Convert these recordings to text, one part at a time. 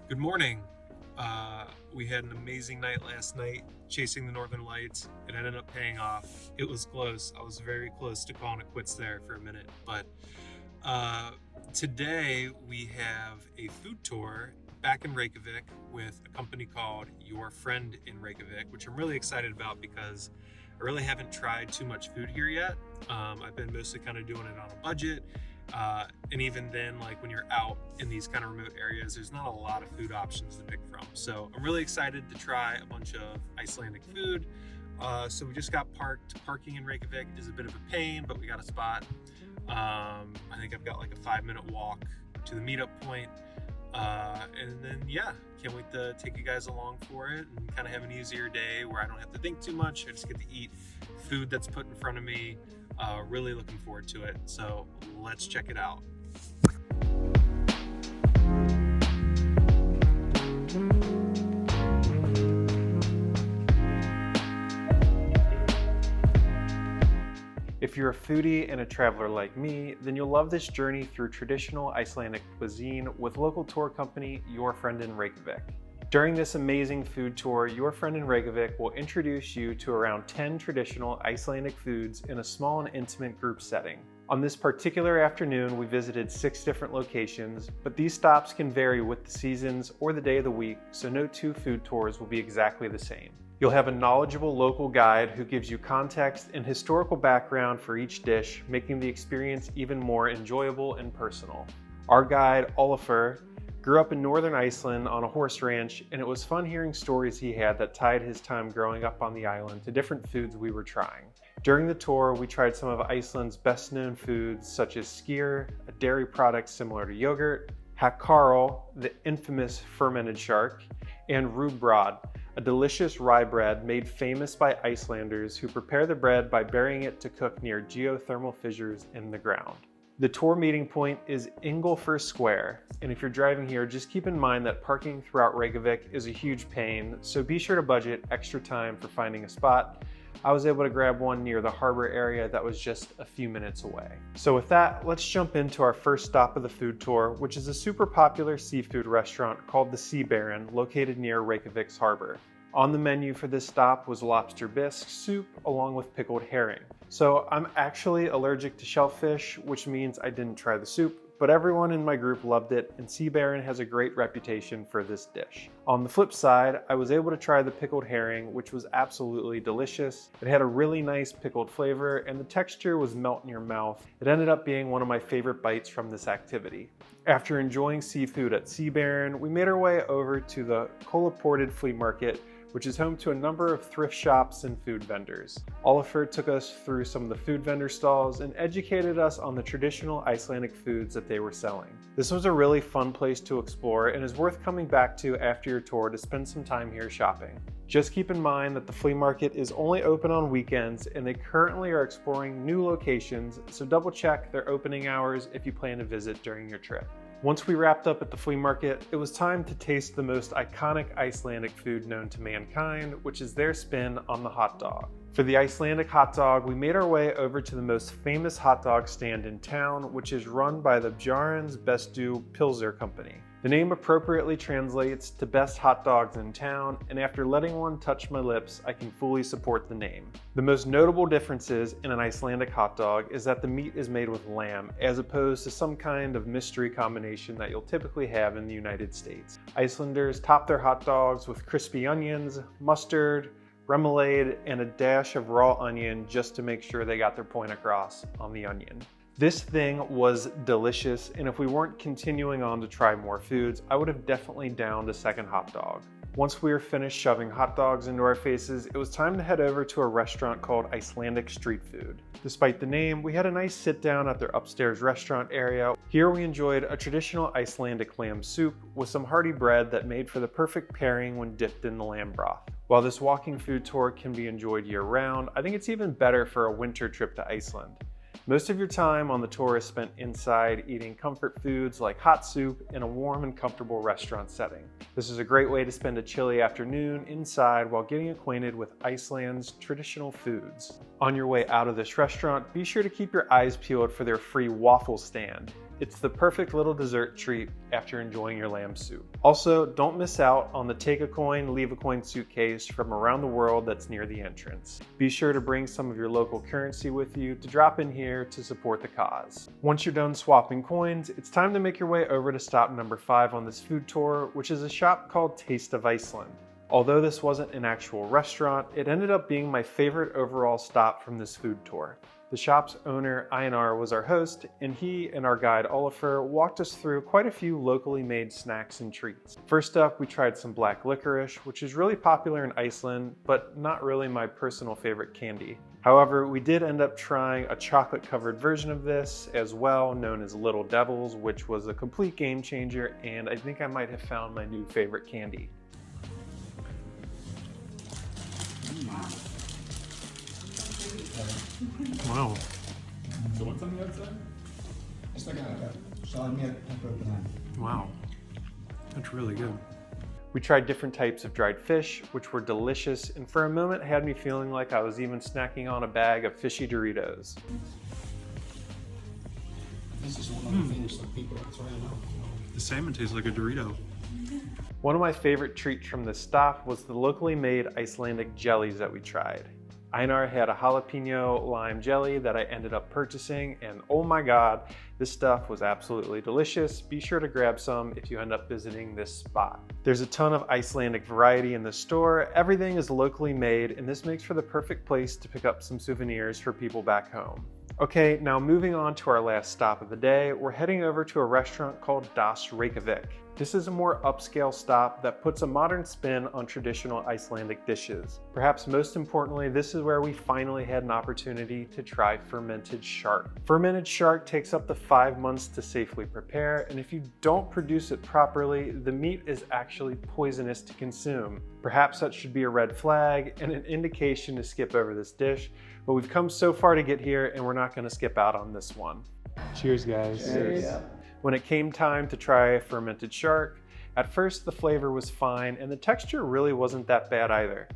Good morning. We had an amazing night last night chasing the Northern Lights. It ended up paying off. It was close. I was very close to calling it quits there for a minute. But uh, today we have a food tour back in Reykjavik with a company called Your Friend in Reykjavik, which I'm really excited about because I really haven't tried too much food here yet. I've been mostly kind of doing it on a budget. And even then, like when you're out in these kind of remote areas, there's not a lot of food options to pick from. So I'm really excited to try a bunch of Icelandic food. So we just got parked. Parking in Reykjavik is a bit of a pain, but we got a spot. I think I've got like a 5-minute walk to the meetup point. And then, yeah, can't wait to take you guys along for it and kind of have an easier day where I don't have to think too much. I just get to eat food that's put in front of me. Really looking forward to it. So let's check it out. If you're a foodie and a traveler like me, then you'll love this journey through traditional Icelandic cuisine with local tour company Your Friend in Reykjavik. During this amazing food tour, Your Friend in Reykjavik will introduce you to around 10 traditional Icelandic foods in a small and intimate group setting. On this particular afternoon, we visited 6 different locations, but these stops can vary with the seasons or the day of the week, so no 2 food tours will be exactly the same. You'll have a knowledgeable local guide who gives you context and historical background for each dish, making the experience even more enjoyable and personal. Our guide, Olafur, grew up in northern Iceland on a horse ranch, and it was fun hearing stories he had that tied his time growing up on the island to different foods we were trying. During the tour, we tried some of Iceland's best known foods such as skyr, a dairy product similar to yogurt, hakarl, the infamous fermented shark, and rugbraud, a delicious rye bread made famous by Icelanders who prepare the bread by burying it to cook near geothermal fissures in the ground. The tour meeting point is Olafur Square, and if you're driving here, just keep in mind that parking throughout Reykjavik is a huge pain, so be sure to budget extra time for finding a spot. I was able to grab one near the harbor area that was just a few minutes away. So with that, let's jump into our first stop of the food tour, which is a super popular seafood restaurant called the Skyr, located near Reykjavik's harbor. On the menu for this stop was lobster bisque soup along with pickled herring. So I'm actually allergic to shellfish, which means I didn't try the soup, but everyone in my group loved it, and Skyr has a great reputation for this dish. On the flip side, I was able to try the pickled herring, which was absolutely delicious. It had a really nice pickled flavor, and the texture was melt in your mouth. It ended up being one of my favorite bites from this activity. After enjoying seafood at Skyr, we made our way over to the Olafur flea market, which is home to a number of thrift shops and food vendors. Olafur took us through some of the food vendor stalls and educated us on the traditional Icelandic foods that they were selling. This was a really fun place to explore and is worth coming back to after your tour to spend some time here shopping. Just keep in mind that the flea market is only open on weekends and they currently are exploring new locations, so double check their opening hours if you plan to visit during your trip. Once we wrapped up at the flea market, it was time to taste the most iconic Icelandic food known to mankind, which is their spin on the hot dog. For the Icelandic hot dog, we made our way over to the most famous hot dog stand in town, which is run by the Bjarne's Bestu Pilsner Company. The name appropriately translates to best hot dogs in town, and after letting one touch my lips, I can fully support the name. The most notable differences in an Icelandic hot dog is that the meat is made with lamb, as opposed to some kind of mystery combination that you'll typically have in the United States. Icelanders top their hot dogs with crispy onions, mustard, remoulade, and a dash of raw onion just to make sure they got their point across on the onion. This thing was delicious, and if we weren't continuing on to try more foods, I would have definitely downed a second hot dog. Once we were finished shoving hot dogs into our faces, it was time to head over to a restaurant called Icelandic Street Food. Despite the name, we had a nice sit down at their upstairs restaurant area. Here we enjoyed a traditional Icelandic lamb soup with some hearty bread that made for the perfect pairing when dipped in the lamb broth. While this walking food tour can be enjoyed year round, I think it's even better for a winter trip to Iceland. Most of your time on the tour is spent inside eating comfort foods like hot soup in a warm and comfortable restaurant setting. This is a great way to spend a chilly afternoon inside while getting acquainted with Iceland's traditional foods. On your way out of this restaurant, be sure to keep your eyes peeled for their free waffle stand. It's the perfect little dessert treat after enjoying your lamb soup. Also, don't miss out on the take a coin, leave a coin suitcase from around the world that's near the entrance. Be sure to bring some of your local currency with you to drop in here to support the cause. Once you're done swapping coins, it's time to make your way over to stop number 5 on this food tour, which is a shop called Taste of Iceland. Although this wasn't an actual restaurant, it ended up being my favorite overall stop from this food tour. The shop's owner, Einar, was our host, and he and our guide, Olafur, walked us through quite a few locally made snacks and treats. First up, we tried some black licorice, which is really popular in Iceland, but not really my personal favorite candy. However, we did end up trying a chocolate-covered version of this as well, known as Little Devils, which was a complete game changer, and I think I might have found my new favorite candy. Wow. So what's on the outside? It's like a salmiak pepper banana. Wow. That's really good. We tried different types of dried fish, which were delicious, and for a moment had me feeling like I was even snacking on a bag of fishy Doritos. This is one of the things that people are trying out. The salmon tastes like a Dorito. One of my favorite treats from this stop was the locally made Icelandic jellies that we tried. Einar had a jalapeno lime jelly that I ended up purchasing, and oh my god, this stuff was absolutely delicious. Be sure to grab some if you end up visiting this spot. There's a ton of Icelandic variety in the store. Everything is locally made, and this makes for the perfect place to pick up some souvenirs for people back home. Okay, now moving on to our last stop of the day, we're heading over to a restaurant called Das Reykjavik. This is a more upscale stop that puts a modern spin on traditional Icelandic dishes. Perhaps most importantly, this is where we finally had an opportunity to try fermented shark. Fermented shark takes up to 5 months to safely prepare, and if you don't produce it properly, the meat is actually poisonous to consume. Perhaps that should be a red flag and an indication to skip over this dish, but we've come so far to get here and we're not going to skip out on this one. Cheers, guys. Cheers. When it came time to try fermented shark, at first the flavor was fine and the texture really wasn't that bad either.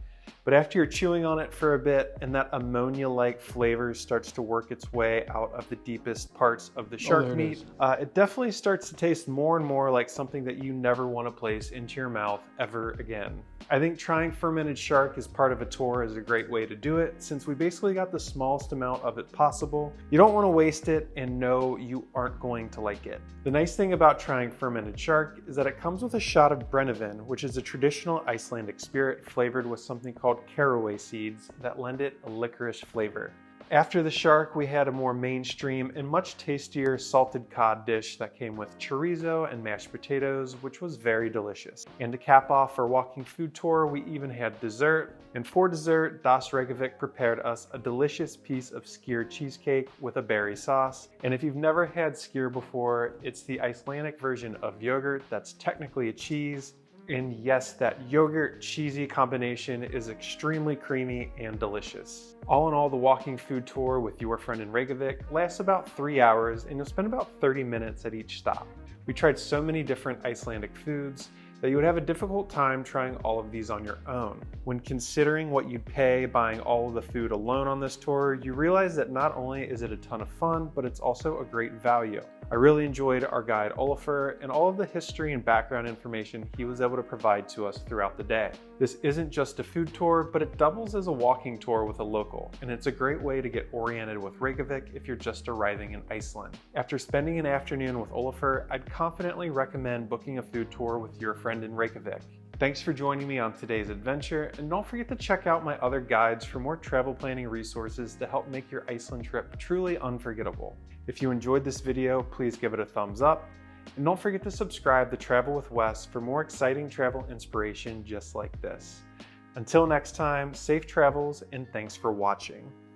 But after you're chewing on it for a bit and that ammonia-like flavor starts to work its way out of the deepest parts of the shark meat, it definitely starts to taste more and more like something that you never want to place into your mouth ever again. I think trying fermented shark as part of a tour is a great way to do it, since we basically got the smallest amount of it possible. You don't want to waste it, and no, you aren't going to like it. The nice thing about trying fermented shark is that it comes with a shot of brennivin, which is a traditional Icelandic spirit flavored with something called caraway seeds that lend it a licorice flavor. After the shark, we had a more mainstream and much tastier salted cod dish that came with chorizo and mashed potatoes, which was very delicious. And to cap off our walking food tour, we even had dessert. And for dessert, Das Reykjavik prepared us a delicious piece of skyr cheesecake with a berry sauce. And if you've never had skyr before, it's the Icelandic version of yogurt that's technically a cheese. And yes, that yogurt cheesy combination is extremely creamy and delicious. All in all, the walking food tour with your friend in Reykjavik lasts about 3 hours, and you'll spend about 30 minutes at each stop. We tried so many different Icelandic foods that you would have a difficult time trying all of these on your own. When considering what you'd pay buying all of the food alone on this tour, you realize that not only is it a ton of fun, but it's also a great value. I really enjoyed our guide Olafur and all of the history and background information he was able to provide to us throughout the day. This isn't just a food tour, but it doubles as a walking tour with a local, and it's a great way to get oriented with Reykjavik if you're just arriving in Iceland. After spending an afternoon with Olafur, I'd confidently recommend booking a food tour with your friend in Reykjavik. Thanks for joining me on today's adventure, and don't forget to check out my other guides for more travel planning resources to help make your Iceland trip truly unforgettable. If you enjoyed this video, please give it a thumbs up, and don't forget to subscribe to Travel with Wes for more exciting travel inspiration just like this. Until next time, safe travels and thanks for watching.